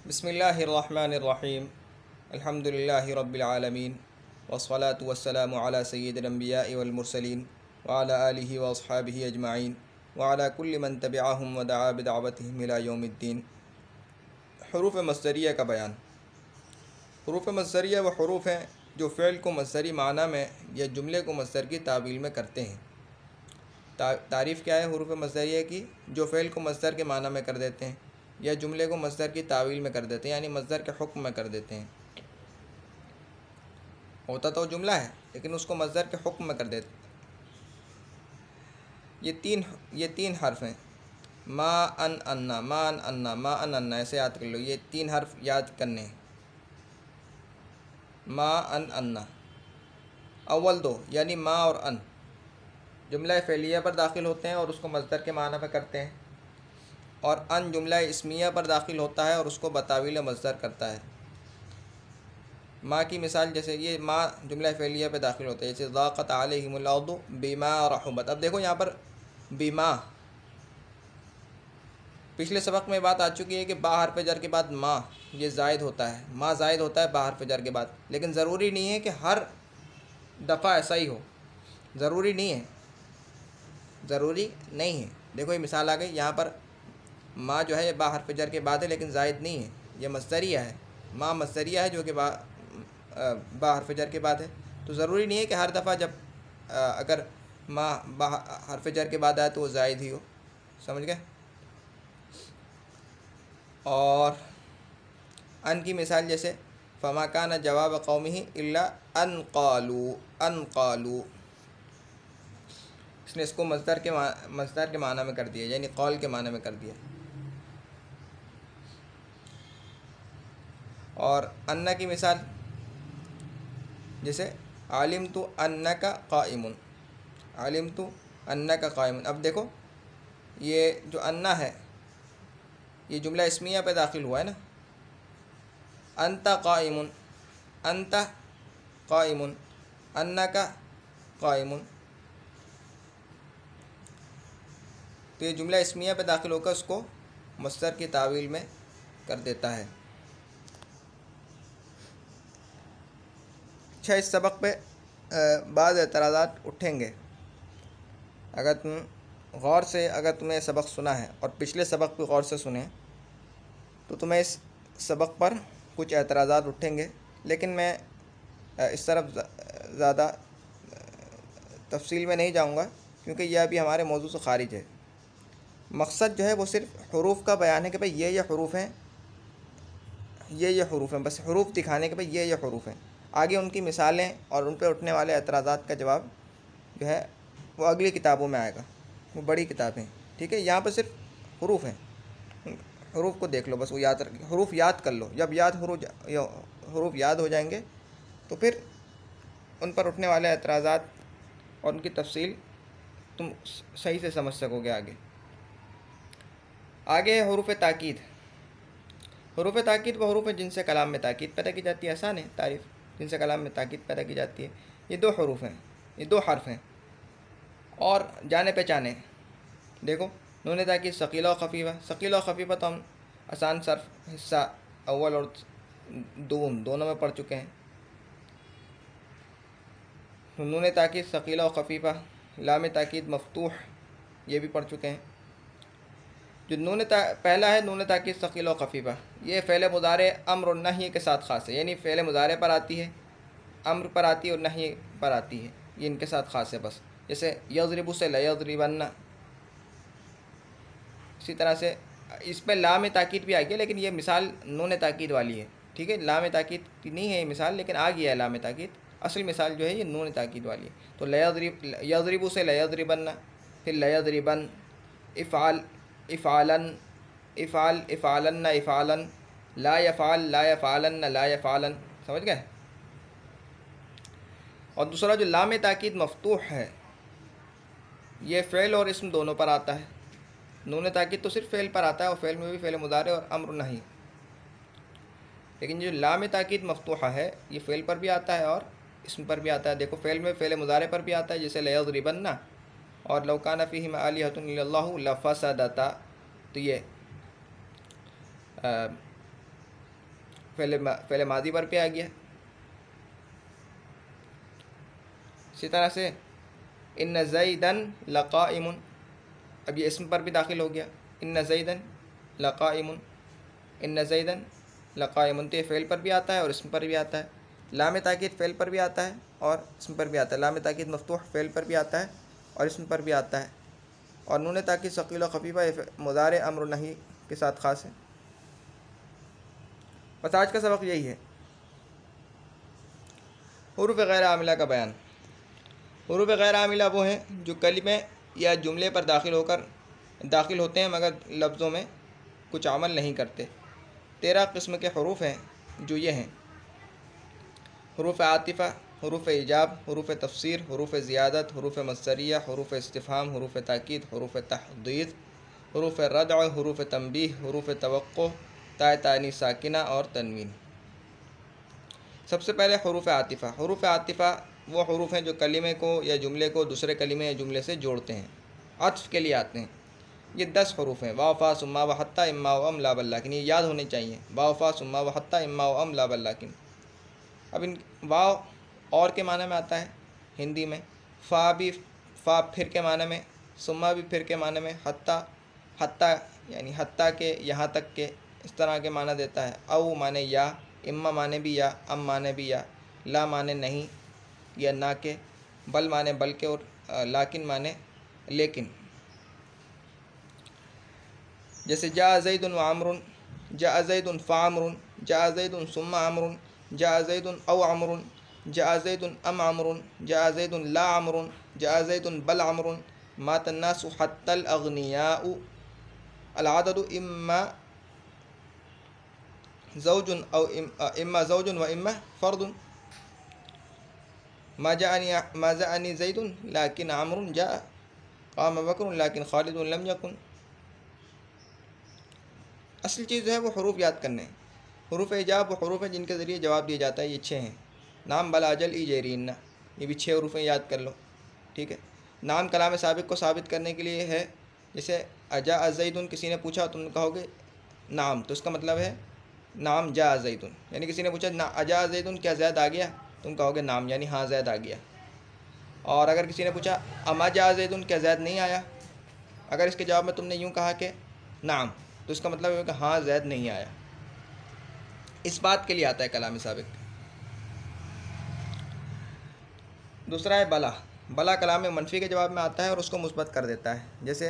बिस्मिल्लाहिर्रहमानिर्रहीम अल्हम्दुलिल्लाहि रब्बिल आलमीन वस्सलातु वस्सलामु अला सय्यिदिल अंबिया'i वल मुरसलीन व अला आलिहि व अस्हाबिहि अजमाइन व अला कुल्लि मन तबिअहुम व दआ बिदअवतिहिम इला यौमिद्दीन। हुरूफ़ मस्दरिया का बयान। हुरूफ़ मस्दरिया वो हुरूफ़ हैं जो फ़िल को मस्दरी माना में या जुमले को मस्दर की तावील में करते हैं। तारीफ़ क्या है हुरूफ़ मस्दरिया की? जो फ़िल को मस्दर के माना में कर देते हैं या जुमले को मस्दर की तावील में कर देते हैं, यानी मस्दर के हुक्म में कर देते हैं। होता तो जुमला है लेकिन उसको मस्दर के हुक्म में कर देते। ये तीन हर्फ हैं, मा अन अन्ना, मा अन अन्ना, मा अन अन्ना, ऐसे याद कर लो। ये तीन हर्फ याद करने हैं। मा अन अन्ना, अव्वल दो यानी मा और अन जुमला फ़ेलिया पर दाखिल होते हैं और उसको मस्दर के माना में करते हैं, और अन जुमला इस्मिया पर दाखिल होता है और उसको बतावील मस्दर करता है। माँ की मिसाल, जैसे ये माँ जुमला फ़ेलिया पे दाखिल होता है, जैसे ज़ाक़त अलैहिमुल अर्दु बिमा रहुबत। अब देखो यहाँ पर बिमा, पिछले सबक में बात आ चुकी है कि बा हर्फ जर के बाद माँ ये ज़ायद होता है, माँ ज़ायद होता है बा हर्फ जर के बाद, लेकिन ज़रूरी नहीं है कि हर दफ़ा ऐसा ही हो, ज़रूरी नहीं है, ज़रूरी नहीं है। देखो ये मिसाल आ गई, यहाँ पर माँ जो है ये बा हर्फ जर के बाद है लेकिन ज़ायद नहीं है, ये मस्दरिया है। माँ मस्दरिया है जो कि बा हर्फ जर के बाद है, तो ज़रूरी नहीं है कि हर दफ़ा जब अगर माँ बा हर्फ जर के बाद आए तो वो ज़ायद ही हो। समझ गए? और अन की मिसाल, जैसे फ़मा कान जवाब कौमिही इल्ला अन क़ालू, इसने इसको मस्दर के माना में कर दिया, यानी कौल के माना में कर दिया। और अन्ना की मिसाल, जैसे आलिमतु अन्नका क़ाइमुन, आलिमतु अन्नका क़ाइमुन। अब देखो ये जो अन्ना है ये जुमला इस्मिया पे दाखिल हुआ है ना, अंता क़ाइमुन, अंता क़ाइमुन, अन्नका क़ाइमुन, तो ये जुमला इस्मिया पे दाखिल होकर उसको मस्दर की तावील में कर देता है। अच्छा, इस सबक पे बाद एतराज़ात उठेंगे। अगर तुम गौर से, अगर तुमने सबक सुना है और पिछले सबक भी गौर से सुने तो तुम्हें इस सबक पर कुछ एतराज़ात उठेंगे, लेकिन मैं इस तरफ ज़्यादा तफसील में नहीं जाऊंगा क्योंकि यह अभी हमारे मौजू से ख़ारिज है। मकसद जो है वो सिर्फ हुरूफ़ का बयान है कि भाई ये हुरूफ़ हैं, ये हुरूफ़ हैं, बस हुरूफ़ दिखाने के भाई ये हुरूफ़ हैं। आगे उनकी मिसालें और उन पर उठने वाले एतराज़ात का जवाब जो है वो अगली किताबों में आएगा, वो बड़ी किताबें। ठीक है, यहाँ पर सिर्फ हुरूफ़ हैं, हुरूफ़ को देख लो बस, वो याद रख, हुरूफ़ याद कर लो। जब हुरूफ़ याद हो जाएंगे तो फिर उन पर उठने वाले एतराज़ात और उनकी तफसील तुम सही से समझ सकोगे। आगे हुरूफ़ ताकीद। हुरूफ़ ताकीद वो हुरूफ़ हैं जिनसे कलाम में ताकीद पैदा की जाती है। आसान है तारीफ़, जिनसे कलाम में ताकीद पैदा की जाती है। ये दो हुरूफ़ हैं, ये दो हर्फ हैं और जाने पहचाने। देखो नून ताकीद सकीला और ख़फ़ीफ़ा, सकीला और ख़फ़ीफ़ा तो हम आसान सर्फ हिस्सा अव्वल और दोनों में पढ़ चुके हैं। नून ताकीद सकीला और ख़फ़ीफ़ा, लाम ताकीद मफ़तूह, ये भी पढ़ चुके हैं। जो पहला है नून ताकीद सकीला और ख़फ़ीफ़ा, ये फ़ेल मुज़ारे अम्र और नही के साथ ख़ास है, यानी फ़ेल मुज़ारे पर आती है, अम्र पर आती है और नही पर आती है, ये इनके साथ ख़ास है बस। जैसे यज़रिबु से लयज़रिबन्ना, इसी तरह से इसमें लाम ताकीद भी आ गया, लेकिन ये मिसाल नून ताकीद वाली है। ठीक है, लाम ताकीद की नहीं है ये मिसाल, लेकिन आ गया है लाम ताकीद। असल मिसाल जो है ये नून ताकीद वाली है। तो यज़रिबु से लयज़रिबन्ना, फिर लयज़रिबन, इफ़ाल इफ़ालन, इफ़ाल इफ़ालन्ना इफ़ालन, ला यफ़ाल ला यफ़ालन्ना ला यफ़ालन। समझ गए? और दूसरा जो लाम ताकीद मफ़तूह है, ये फ़ेल और इस्म दोनों पर आता है। नून ताकीद तो सिर्फ फ़ेल पर आता है और फ़ेल में भी फ़ेल मुज़ारे और अम्र नहीं, लेकिन जो लाम ताकीद मफ़तूहा है ये फ़ेल पर भी आता है और इस्म पर भी आता है। देखो फ़ेल में फ़ेल मुज़ारे पर भी आता है, जैसे लयज़रिबन्ना और लौ कान फ़ीहिमा आलिहतुन इल्लल्लाहु लफ़सदता, तो ये फ़ेल मादी पर भी आ गया। इसी तरह से इन्न ज़ैदन लक़ाइमुन, अब ये इसम पर भी दाखिल हो गया। इन्न ज़ैदन लक़ाइमुन, इन्न ज़ैदन लक़ाइमुन, तो ये फ़ेल पर भी आता है और इसम पर भी आता है। लाम ताकीद फ़ेल पर भी आता है और इसम पर भी आता है। लाम ताकीद मफ्तूह फ़ेल पर भी आता है और इसम पर भी आता है। और नून ताकीद सक़ील व ख़फ़ीफ़ा मुज़ारे अम्र नही के साथ ख़ास है। बस आज का सबक यही है, हुरूफ़ गैर आमिला का बयान। हुरूफ़ गैर आमिला वो हैं जो कलिमे या जुमले पर दाखिल होते हैं मगर लफ्ज़ों में कुछ अमल नहीं करते। 13 किस्म के हुरूफ़ हैं जो ये हैं: हुरूफ़ आतिफ़ा, हुरूफ़ इजाब, हुरूफ़ तफ़सीर, हुरूफ़ ज़ियादत, हुरूफ़ मस्दरिया, हुरूफ़ इस्तिफ़हाम, हुरूफ़ ताकीद, हुरूफ़ तहदीद, हुरूफ़ रद्अ, हुरूफ़ तंबीह, हुरूफ़ तवक्को, ताए तानी साकिना और तनवीन। सबसे पहले हुरूफ़ आतिफ़ा। हुरूफ़ आतिफ़ा वो हुरूफ़ हैं जो कलिमे को या जुमले को दूसरे कलिमे या जुमले से जोड़ते हैं, अत्फ़ के लिए आते हैं। ये 10 हुरूफ़ हैं: वाव फ़ा सुम्मा व हत्ता इम्मा व अम ला बल लाकिन। ये याद होने चाहिए, वाव फ़ा सुम्मा व हत्ता इम्मा व अम ला बल लाकिन। अब इन वाव और के माने में आता है हिंदी में, फ़ा फिर के माने में, सुम्मा भी फिर के माने में, हत्ता यानी हत्ता के, यहाँ तक के, इस तरह के माना देता है। औ माने या, इम्मा माने भी या, अम माने भी या, ला माने नहीं या ना के, बल माने बल के और लाकिन माने लेकिन। जैसे जा ज़ैदुन व अम्रुन, जा ज़ैदुन फ़ अम्रुन, जा ज़ैदुन सुम्मा अम्रुन, जा ज़ैदुन औ अम्रुन, जा ज़ैदुन अम अम्रुन, जा ज़ैदुन ला अम्रुन, जा ज़ैदुन बल अम्रुन, मात अन्नासु हत्तल अग़नियाउ, अल अददु इम्मा ज़ौजुन व इम्मा फ़र्दुन, मा जाअनी ज़ैदुन लाकिन अम्रुन जा, क़ाम बकरुन लाकिन ख़ालिदुन लम यकुन। असल चीज़ जो है वो हुरूफ़ याद करने हैं। हुरूफ़ इजाब वो हुरूफ़ हैं जिनके ज़रिए जवाब दिया जाता है। ये 6 हैं: नाम, बला, अजल, ई, जरीन्ना। ये भी 6 हुरूफ़ याद कर लो, ठीक है। नाम कलाम साबिक़ को साबित करने के लिए है। जैसे अजा ज़ैदुन, किसी ने पूछा तुम कहोगे नाम, तो इसका मतलब है नाम जा ज़ैदुन। यानी किसी ने पूछा ना अजा ज़ैदुन, क्या ज़ैद आ गया, तुम कहोगे नाम, यानी हाँ ज़ैद आ गया। और अगर किसी ने पूछा अमा जा ज़ैदुन, क्या ज़ैद नहीं आया, अगर इसके जवाब में तुमने यूँ कहा कि नाम, तो इसका मतलब है कि हाँ ज़ैद नहीं आया। इस बात के लिए आता है कलाम साबिक़। दूसरा है बला। बला कलाम मनफ़ी के जवाब में आता है और उसको मुस्बत कर देता है। जैसे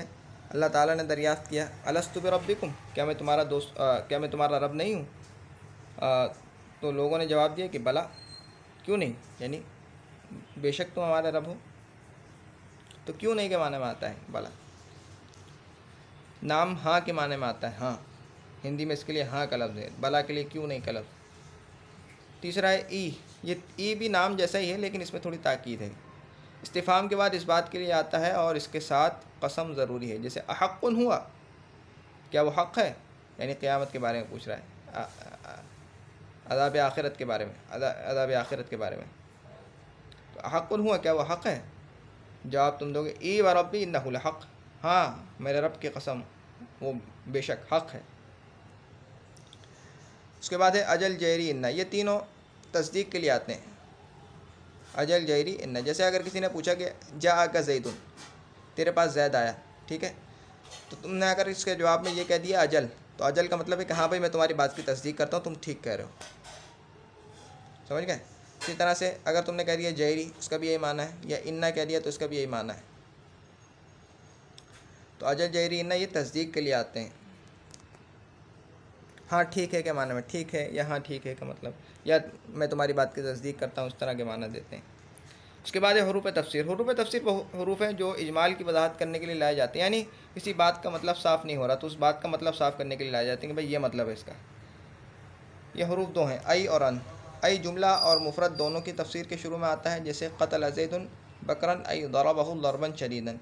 अल्लाह ताला ने दरियाफ़्त किया अलस्तु बिरब्बिकुम, क्या मैं तुम्हारा दोस्त, क्या मैं तुम्हारा रब नहीं हूँ? तो लोगों ने जवाब दिया कि बला, क्यों नहीं, यानी बेशक तुम हमारे रब हो। तो क्यों नहीं के माने में आता है बला। नाम हाँ के माने में आता है, हाँ, हिंदी में इसके लिए हाँ का लफ्ज़ है, बला के लिए क्यों नहीं का लफ्ज़। तीसरा है ई। ये ई भी नाम जैसा ही है लेकिन इसमें थोड़ी ताकीद है। इस्तिफ़ाम के बाद इस बात के लिए आता है और इसके साथ कसम ज़रूरी है। जैसे अहक्कुन हुआ, क्या वो हक़ है, यानी क़यामत के बारे में पूछ रहा है, अज़ाब आखिरत के बारे में, अज़ाब आखिरत के बारे में। तो अहक्कुन हुआ, क्या वो हक़ है? जवाब तुम दोगे ई व रब्बी इन्नहु लहक़, हाँ मेरे रब की कसम वो बेशक हक़ है। उसके बाद है अजल, जैरी, इन्ना। ये तीनों तस्दीक के लिए आते हैं, अजल, जैरी, इन्ना। जैसे अगर किसी ने पूछा कि जा आका ज़ैदुन, तेरे पास ज़ैद आया, ठीक है, तो तुमने अगर इसके जवाब में ये कह दिया अजल, तो अजल का मतलब है कि हाँ भाई मैं तुम्हारी बात की तस्दीक करता हूँ, तुम ठीक कह रहे हो, समझ गए। इसी तरह से अगर तुमने कह दिया जैरी, उसका भी यही माना है, या इन्ना कह दिया तो उसका भी यही माना है। तो अजल, जैरी, इन्ना ये तस्दीक के लिए आते हैं। हाँ ठीक है के माने में, ठीक है या हाँ ठीक है का मतलब, या मैं तुम्हारी बात की तस्दीक करता हूँ, इस तरह के माना देते हैं। उसके बाद है हुरूफ़ तफ़सीर। हुरूफ़ तफ़सीर वो हुरूफ़ हैं जो इजमाल की वजाहत करने के लिए लाए जाते हैं, यानी किसी बात का मतलब साफ़ नहीं हो रहा तो उस बात का मतलब साफ़ करने के लिए लाए जाते हैं कि भाई ये मतलब है इसका। ये हुरूफ़ 2 हैं, आई और अन। आई जुमला और मुफ़रद दोनों की तफ़सीर के शुरू में आता है। जैसे क़तल ज़ैदुन बकरन आई दरबहु दरबन शदीदन,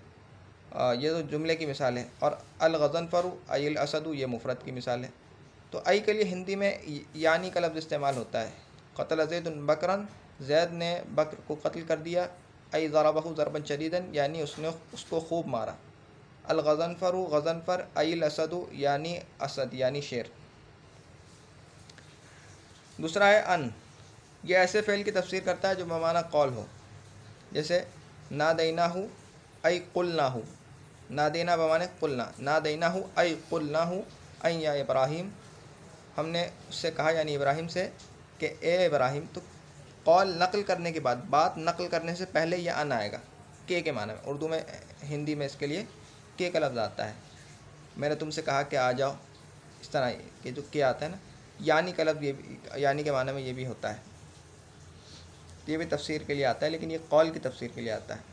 ये तो जुमले की मिसाल है। और अल ग़ज़नफ़रु आई अल असदु, ये मुफ़रद की मिसाल है। तो आई के लिए हिंदी में यानी का लफ्ज़ इस्तेमाल होता है। क़तल ज़ैदुन बकरन, ज़ैद ने बकर को कत्ल कर दिया। आई ज़रबहु ज़रबन शदीदन, यानी उसने उसको खूब मारा। अल ग़ज़नफ़रु ग़ज़नफ़र आई अल असदु, यानी असद यानी शेर। दूसरा है अन, ये ऐसे फ़ेल की तफसीर करता है जो बमाना कौल हो, जैसे नादैनाहु ऐ कुल्नाहु, नादेना बमाने कुल्ना, नादैनाहु ऐ कुल्नाहु ऐ या इब्राहिम, हमने उससे कहा यानी इब्राहिम से कि ए इब्राहिम। तो कौल नकल करने के बाद, बात नकल करने से पहले यह अन आएगा के माने में। उर्दू में, हिंदी में इसके लिए के का लफ्ज़ आता है। मैंने तुमसे कहा कि आ जाओ, इस तरह के जो के आता है ना, यानी का लफ्ज़ ये भी, यानी के माने में ये भी होता है। ये भी तफसीर के लिए आता है, लेकिन ये कौल की तफसीर के लिए आता है।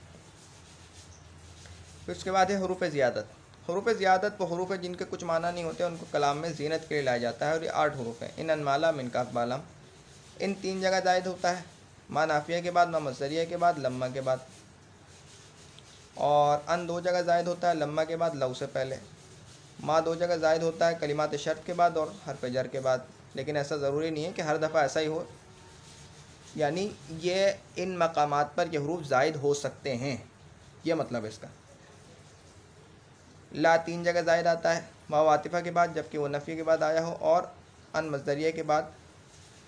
फिर उसके बाद है हरूफ ज़ियादत। हरूफ ज़ियादत वो हरूफ है जिनके कुछ माना नहीं होते, उनको कलाम में ज़ीनत के लिए लाया जाता है, और ये 8 हरूफ हैं। इन अनमाला मिन काफ बालम, इन 3 जगह जायद होता है, मा नाफिया के बाद, मा मसदरिया के बाद, लम्मा के बाद। और अन 2 जगह जायद होता है, लम्मा के बाद, लव से पहले। मा 2 जगह जायद होता है, कलिमात शर्त के बाद और हरफ जर के बाद। लेकिन ऐसा ज़रूरी नहीं है कि हर दफ़ा ऐसा ही हो, यानी ये इन मकामात पर ये हरूफ जायद हो सकते हैं, यह मतलब है इसका। ला 3 जगह जायद आता है, मा वातिफ़ा के बाद, जबकि वो नफ़ी के बाद आया हो, और अन मसदरिया के बाद,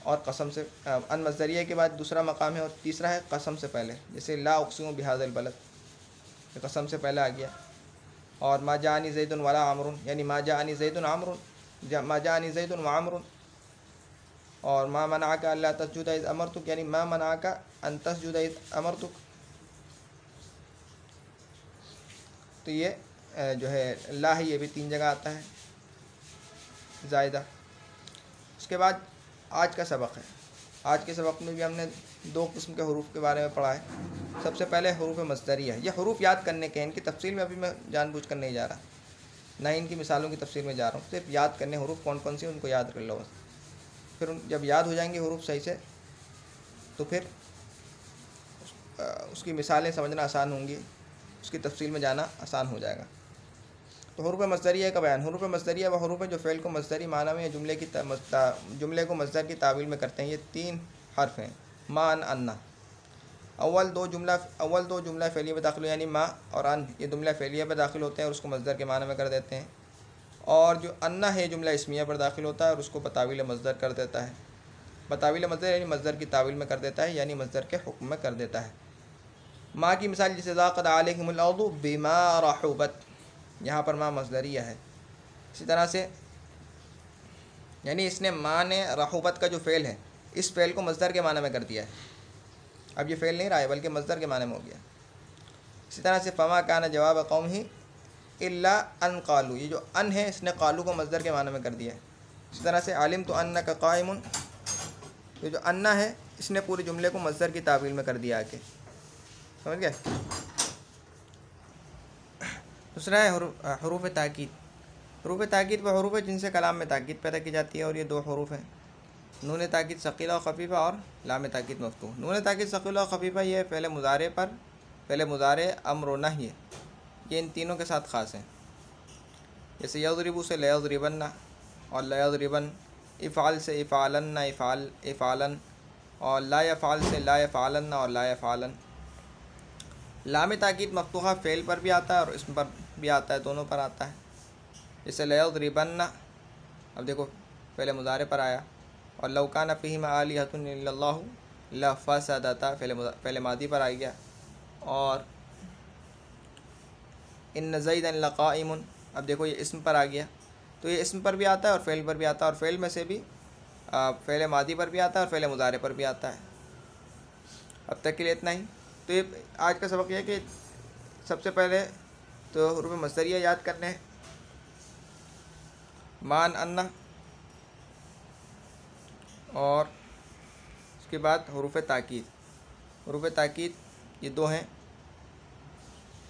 और कसम से, अन मसदरिया के बाद दूसरा मकाम है, और तीसरा है कसम से पहले, जैसे ला उक़सिमु बिहाज़िल बलद, कसम से पहले आ गया। और मा जाअनी ज़ैदुन वला आमरुन, यानी मा जाअनी ज़ैदुन आमरुन, मा जाअनी ज़ैदुन व आमरुन। और मा मनाअका अल्ला तस्जुदा इज़ अमरतुक, यानी मा मनाअका अन तस्जुदा इज़ अमरतुक। तो ये जो है ला है, ये भी 3 जगह आता है ज़ायदा। उसके बाद आज का सबक है। आज के सबक में भी हमने 2 किस्म के हरूफ के बारे में पढ़ा है। सबसे पहले हरूफ मसदरिया, ये हरूफ याद करने के हैं, इनकी तफसील में अभी मैं जानबूझ कर नहीं जा रहा, ना इनकी मिसालों की तफसील में जा रहा हूँ। सिर्फ याद करने हरूफ कौन कौन सी, उनको याद कर लो बस। फिर जब याद हो जाएंगे हरूफ सही से, तो फिर उसकी मिसालें समझना आसान होंगी, उसकी तफसील में जाना आसान हो जाएगा। तो हरूफ मसदरिया का बयान। हरूफ मसदरिया वह हरूफ है जो फ़ेल को मसदरी माना में या जुमले को मसदर की तावील में करते हैं। ये 3 हर्फ हैं, मा अन अन्ना। अव्वल दो जुमला फ़ेलिया में दाखिल, यानी मा और अन, ये जुमला फ़ेलिया पर दाखिल होते हैं और उसको मसदर के माना में कर देते हैं। और जो अन्ना है जुमला इस्मिया पर दाखिल होता है और उसको बताविल मसदर कर देता है। बताविल मसदर यानी मसदर की तावील में कर देता है, यानी मसदर के हुक्म में कर देता है। माँ की मिसाल जैसे ज़ाक़द अलैहिमुल अर्दु बिमा रहुबत, यहाँ पर माँ मसदरिया है। इसी तरह से यानी इसने माँ ने रहुबत का जो फ़ेल है, इस फ़ेल को मसदर के माना में कर दिया है। अब ये फ़ेल नहीं रहा है बल्कि मसदर के माने में हो गया। इसी तरह से फमा काना जवाब कौमिही इल्ला अन क़ालू, ये जो अन है इसने क़ालू को मसदर के माने में कर दिया है। इसी तरह से आलिम तो अन्नका क़ाइमुन, ये जो अन्ना है इसने पूरे जुमले को मसदर की तावील में कर दिया आके, समझ गए। दूसरा है हरूफ ताकीद। हरूफ ताकीद वह हरूफ है जिनसे कलाम में ताकीद पैदा की जाती है, और ये 2 हरूफ हैं, नून ताकीद सकीला और खफीफ़ा और लाम ताकीद मफ्तूह। नून ताकीद सकीला और खफीफ़ा ये पहले मुज़ारे अम्र व नही है, ये इन तीनों के साथ ख़ास हैं। जैसे यज़रिबु से लयज़रिबन्ना और लयज़रिबन, इफ़ाल से इफ़ालन्ना इफ़ालन, और ला यफ़ाल से ला यफ़ालन्ना और ला यफ़ालन। लाम ताकीद मफ्तूहा फ़ेल पर भी आता है और इसम पर भी आता है, दोनों पर आता है। जैसे लयज़रिबन्ना, अब देखो पहले मुज़ारे पर आया, और लौ कान फ़ीहिमा आलिहतुन इल्लल्लाहु लफ़सदता पहले मादी पर आ गया। और इन्न ज़ैदन लक़ाइमुन, अब देखो ये इसम पर आ गया, तो ये इसम पर भी आता है और फ़ेल पर भी आता है, और फ़ेल में से भी फ़ेल मादी पर भी आता है और फ़ेल मुज़ारे पर भी आता है। अब तक के लिए इतना ही। तो ये आज का सबक यह है कि सबसे पहले तो हरूफ मसदरिया याद करने हैं, मान अन्ना, और उसके बाद हरूफ ताकीद। हरूफ ताकीद ये 2 हैं,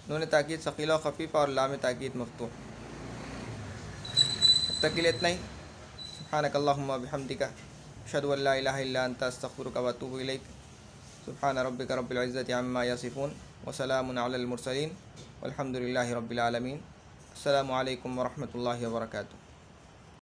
नून ताकीद सकीला खफीफ़ा और लाम ताकीद मफ्तूह। अब तक के लिए इतना ही। सुब्हानकल्लाहुम्मा बिहम्दिका अशहदु अल्ला इलाहा इल्ला अंता अस्तग़फिरुका व अतूबु इलैक। सुब्हान रब्बिका रब्बिल इज़्ज़ति अम्मा यसिफ़ून व सलामुन अलल मुरसलीन वल्हम्दुलिल्लाहि रब्बिल आलमीन। अस्सलामु अलैकुम व रहमतुल्लाहि व बरकातुहू।